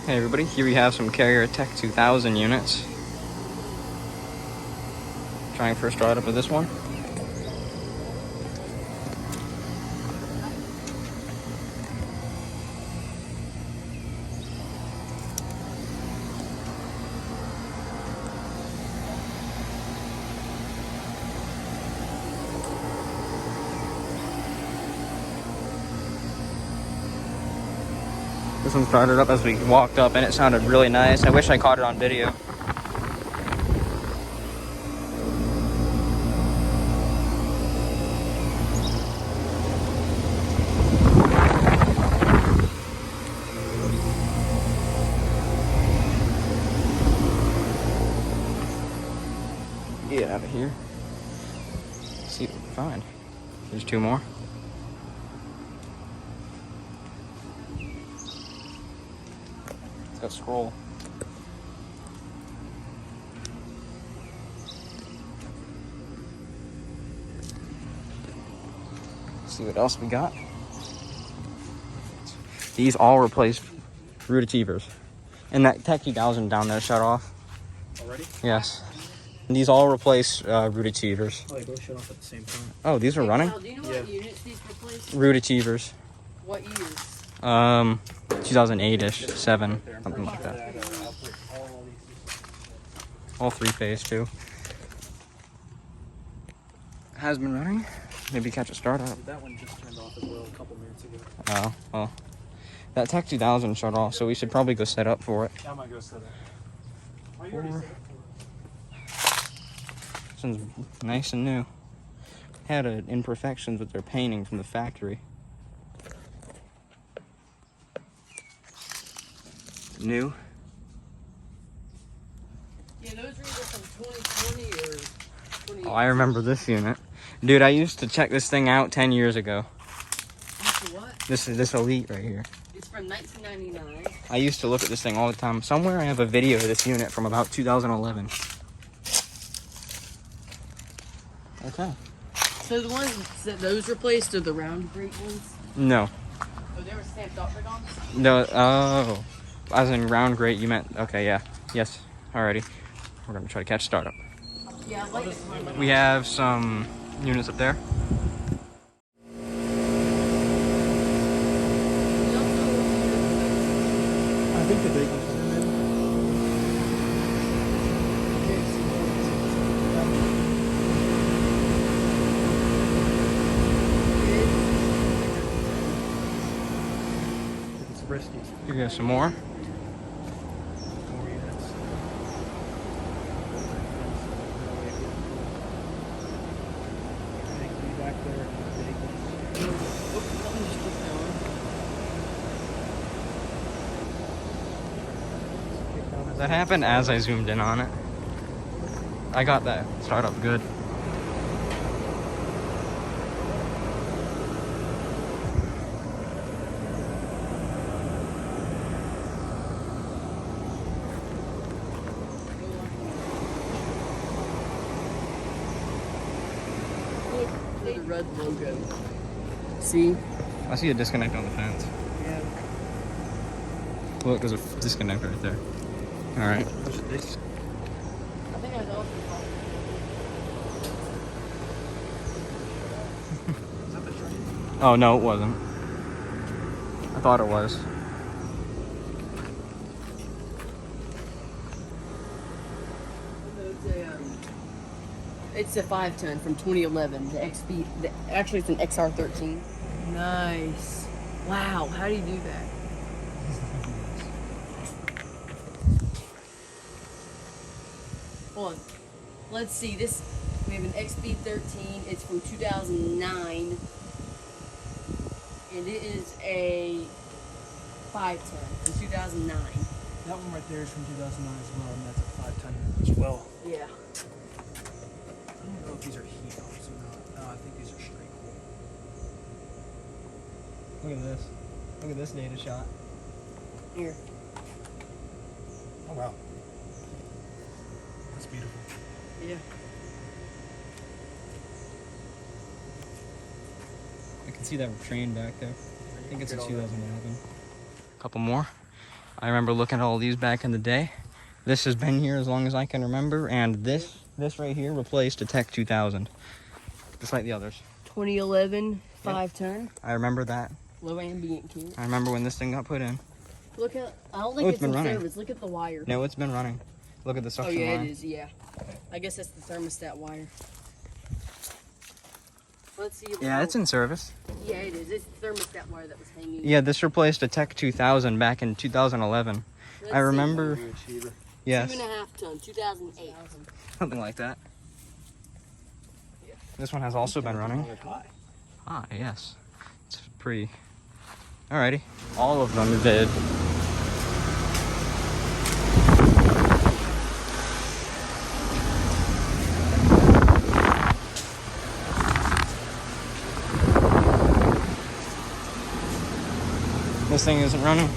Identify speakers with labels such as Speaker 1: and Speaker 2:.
Speaker 1: Hey everybody, here we have some Carrier Tech 2000 units. Trying first startup of this one. This one started up as we walked up and it sounded really nice. I wish I caught it on video. Get out of here. Let's see what we can find. There's two more. Let's go scroll. See what else we got. These all replaced Ruud. And that Tech 2000 down there shut off.
Speaker 2: Already?
Speaker 1: Yes. And these all replace Ruud.
Speaker 2: Oh, they both shut off at the same time.
Speaker 1: Oh, these are running?
Speaker 3: Do you know what units these replace?
Speaker 1: Ruud.
Speaker 3: What years?
Speaker 1: 2008-ish, 7, something like that. All three-phase too. Has been running. Maybe catch a startup.
Speaker 2: That one just turned off as well a couple minutes ago.
Speaker 1: Oh, well. That Tech 2000 shut off, so we should probably go set up for it.
Speaker 2: I might go set up. Oh, you already set up for it.
Speaker 1: This one's nice and new. Had imperfections with their painting from the factory. New.
Speaker 3: Yeah, those are either from 2020 or 2018.
Speaker 1: Oh, I remember this unit. Dude, I used to check this thing out 10 years ago.
Speaker 3: What?
Speaker 1: This is this Elite right here.
Speaker 3: It's from 1999.
Speaker 1: I used to look at this thing all the time. Somewhere I have a video of this unit from about 2011. Okay.
Speaker 3: So the ones that those replaced are the round grate ones?
Speaker 1: No.
Speaker 3: Oh, they were stamped octagons?
Speaker 1: No, oh. As in round grate, you meant, okay, yeah. Yes, alrighty. We're gonna try to catch startup.
Speaker 3: Yeah, I like this one.
Speaker 1: We have some units up there.
Speaker 2: I think the Daikin. It's risky.
Speaker 1: Here we go, some more.
Speaker 2: More units. Daikin back there.
Speaker 1: That happened as I zoomed in on it. I got that startup good.
Speaker 3: The red logo. See?
Speaker 1: I see a disconnect on the fence.
Speaker 2: Yeah.
Speaker 1: Look, there's a disconnect right there. Alright.
Speaker 3: I think I know.
Speaker 2: Is that the Trane?
Speaker 1: Oh, no, it wasn't. I thought it was.
Speaker 3: It's a 5-ton from 2011. The XB. Actually, it's an XR13. Nice. Wow. How do you do that? Hold on. Let's see. This. We have an XB13. It's from 2009, and it is a 5-ton from 2009.
Speaker 2: That one right there is from 2009 as well, and that's a 5-ton as well.
Speaker 3: Yeah.
Speaker 2: I don't know if these are heat pumps or not. No, I think these are straight cool.
Speaker 1: Look at this. Look at this data shot.
Speaker 3: Here.
Speaker 2: Oh wow. That's beautiful.
Speaker 3: Yeah.
Speaker 1: I can see that Trane back there. I think it's a 2011. Couple more. I remember looking at all these back in the day. This has been here as long as I can remember, and this right here replaced a Tech 2000, just like the others.
Speaker 3: 2011 5-ton.
Speaker 1: I remember that.
Speaker 3: Low ambient kit.
Speaker 1: I remember when this thing got put in.
Speaker 3: Look at, I don't think it's
Speaker 1: been
Speaker 3: in
Speaker 1: running.
Speaker 3: service. Look at the wire.
Speaker 1: No, it's been running. Look at the
Speaker 3: Oh
Speaker 1: suction
Speaker 3: yeah,
Speaker 1: line.
Speaker 3: it is. Yeah. I guess that's the thermostat wire. Let's see.
Speaker 1: Yeah, it's in service.
Speaker 3: Yeah, it is. It's the thermostat wire that was hanging.
Speaker 1: Yeah, this replaced a Tech 2000 back in 2011.
Speaker 3: Let's
Speaker 1: I remember.
Speaker 2: Achiever.
Speaker 1: Yes,
Speaker 3: 2.5 ton, 2008.
Speaker 1: something like that. This one has also been running. Ah, yes. It's pretty. Alrighty. All of them did. This thing isn't running.